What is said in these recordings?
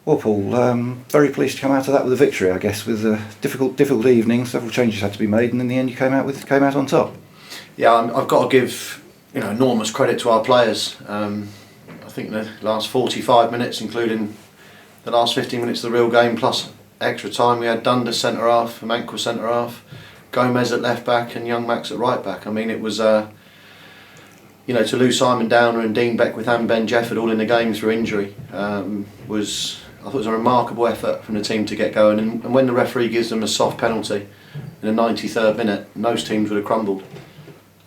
Well, Paul, very pleased to come out of that with a victory, I guess, with a difficult evening. Several changes had to be made, and in the end, you came out on top. Yeah, I've got to give enormous credit to our players. I think the last 45 minutes, including the last 15 minutes of the real game, plus extra time, we had Dundas centre half, Mankwa centre half, Gomez at left back, and young Max at right back. I mean, it was to lose Simon Downer and Dean Beckwith and Ben Jefford all in the game through injury I thought it was a remarkable effort from the team to get going, and when the referee gives them a soft penalty in the 93rd minute, most teams would have crumbled.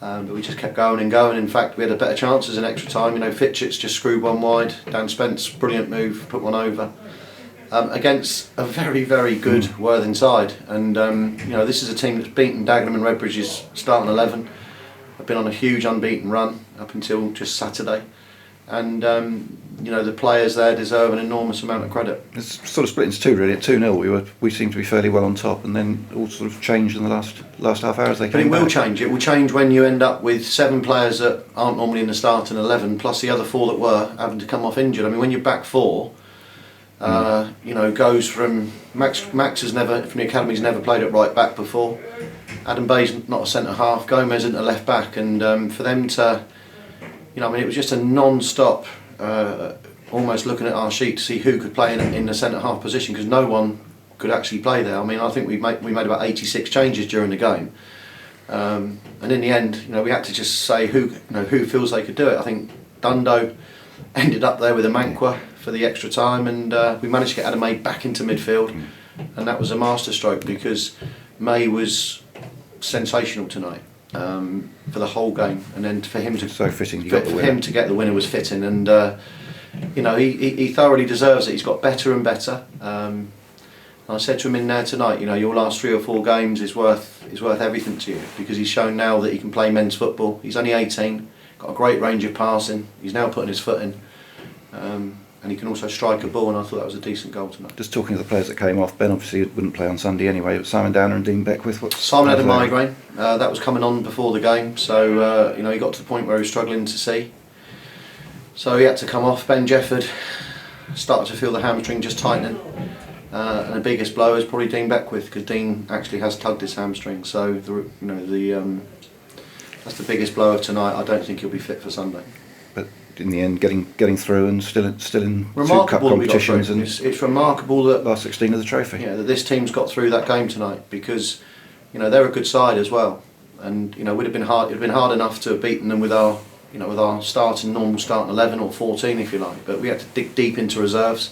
But we just kept going and going. In fact, we had a better chances in extra time. Fitchits just screwed one wide. Dan Spence, brilliant move, put one over against a very, very good Worthing side. And this is a team that's beaten Dagenham and Redbridge's starting 11. I've been on a huge unbeaten run up until just Saturday. And the players there deserve an enormous amount of credit. It's sort of split into two, really. At 2-0, we seemed to be fairly well on top, and then all sort of changed in the last half hour as they came back. But it will change. It will change when you end up with 7 players that aren't normally in the starting 11, plus the other 4 that were having to come off injured. I mean, when you're back 4, goes from Max has never from the academy's never played at right back before. Adam Bay's not a centre half. Gomez isn't a left back, and for them to, it was just a non-stop. Almost looking at our sheet to see who could play in the centre half position, because no one could actually play there. I mean, I think we made about 86 changes during the game, and in the end, we had to just say who feels they could do it. I think Dundo ended up there with a Mankwa for the extra time, and we managed to get Adam May back into midfield, and that was a masterstroke, because May was sensational tonight for the whole game, and then for him to to get the winner was fitting, and he thoroughly deserves it. He's got better and better. I said to him in there tonight, your last 3 or 4 games is worth everything to you, because he's shown now that he can play men's football. He's only 18, got a great range of passing. He's now putting his foot in, and he can also strike a ball. And I thought that was a decent goal tonight. Just talking to the players that came off, Ben obviously wouldn't play on Sunday anyway. But Simon Downer and Dean Beckwith. Simon had a migraine. That was coming on before the game, so he got to the point where he was struggling to see. So he had to come off. Ben Jefford started to feel the hamstring just tightening, and the biggest blow is probably Dean Beckwith, because Dean actually has tugged his hamstring. So that's the biggest blow of tonight. I don't think he'll be fit for Sunday. But in the end, getting through and still in 2 cup Remarkable competitions, and it's remarkable that last 16 of the trophy. Yeah, that this team's got through that game tonight, because they're a good side as well, and would have been hard. It'd been hard enough to have beaten them with our normal starting 11 or 14, if you like, but we had to dig deep into reserves.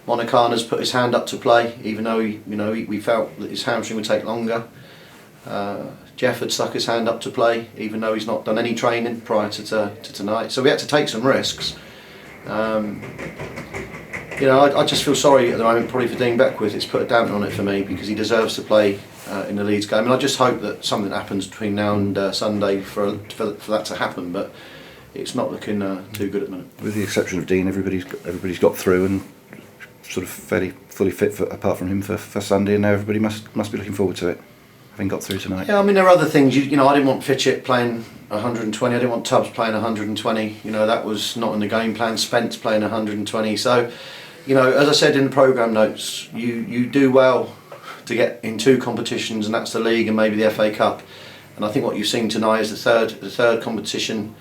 Monacana's put his hand up to play, even though we felt that his hamstring would take longer. Jefford stuck his hand up to play, even though he's not done any training prior to tonight. So we had to take some risks. I just feel sorry at the moment, probably for Dean Beckwith. It's put a damper on it for me, because he deserves to play in the Leeds game, and I just hope that something happens between now and Sunday for that to happen. But it's not looking too good at the minute. With the exception of Dean, everybody's got through and sort of fairly fully fit apart from him for Sunday, and now everybody must be looking forward to it, having got through tonight. Yeah, I mean, there are other things. I didn't want Fitchett playing 120. I didn't want Tubbs playing 120. That was not in the game plan. Spence playing 120. So, as I said in the programme notes, you do well to get in 2 competitions, and that's the league and maybe the FA Cup. And I think what you've seen tonight is the third competition.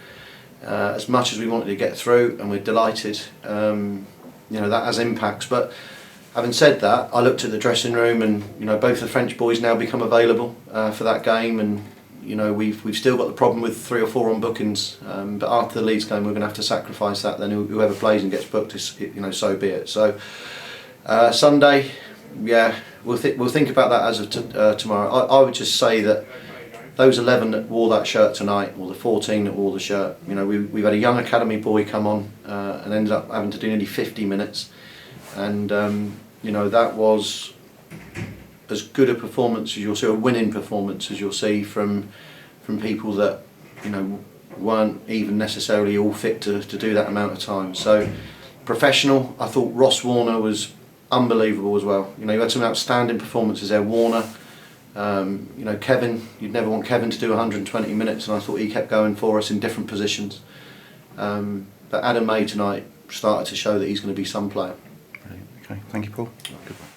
As much as we wanted to get through, and we're delighted, that has impacts. But having said that, I looked at the dressing room, and both the French boys now become available for that game, and we've still got the problem with 3 or 4 on bookings. But after the Leeds game, we're going to have to sacrifice that. Then whoever plays and gets booked, so be it. So Sunday, yeah, we'll think about that as of tomorrow. I would just say that those 11 that wore that shirt tonight, or the 14 that wore the shirt, we've had a young academy boy come on and ended up having to do nearly 50 minutes, and that was as good a performance as you'll see, a winning performance as you'll see from people that weren't even necessarily all fit to do that amount of time. So professional. I thought Ross Warner was unbelievable as well. You had some outstanding performances there. Warner. Kevin, you'd never want Kevin to do 120 minutes, and I thought he kept going for us in different positions. But Adam May tonight started to show that he's going to be some player. Okay. Thank you, Paul. Goodbye.